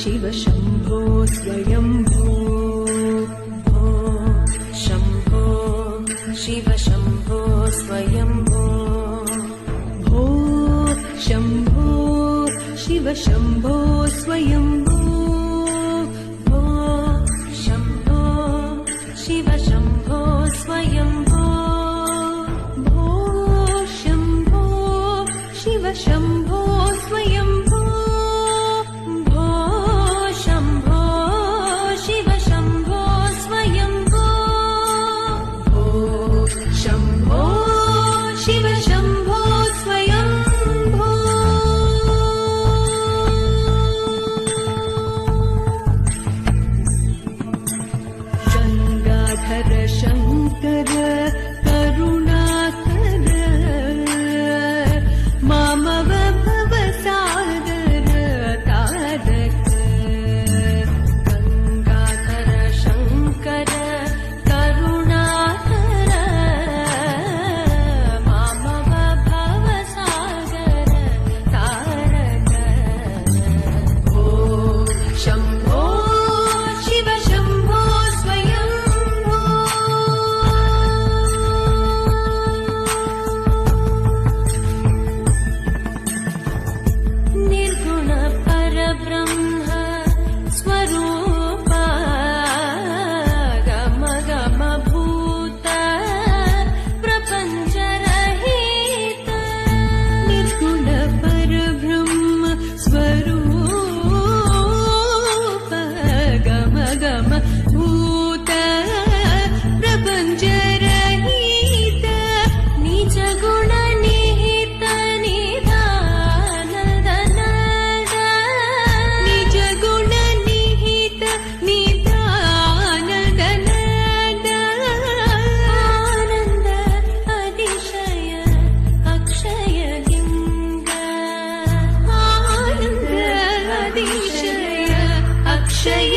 शिव शम्भो स्वयम्भो भो शम्भो शिव शम्भो स्वयम्भो भो शम्भो शिव शम्भो स्वयम्भो भो शम्भो शिव शम्भो स्वयम्भो भो शम्भो शिव शम्भो स्वयम्भो भो शम्भो शिव शम्भो स्वयम्भो भो शम्भो शिव शम्भो स्वयम्भो गंगाधर शंकर करुणाकर मामव भवसागर तारक गंगाधर शंकर करुणाकर मामव भवसागर तारक भो शम्भो शिव शम्भो स्वयम्भो निर्गुण परब्रह्म स्वरूप गम गम भूत प्रपंच रहित निर्गुण परब्रह्म स्वरूप गम गम भूत प्रपंच रहित निज गुण निहित निधान दनद निज गुण निहित निधान दनद आनंद अतिशय अक्षय लिंग आनंद अतिशय अक्षय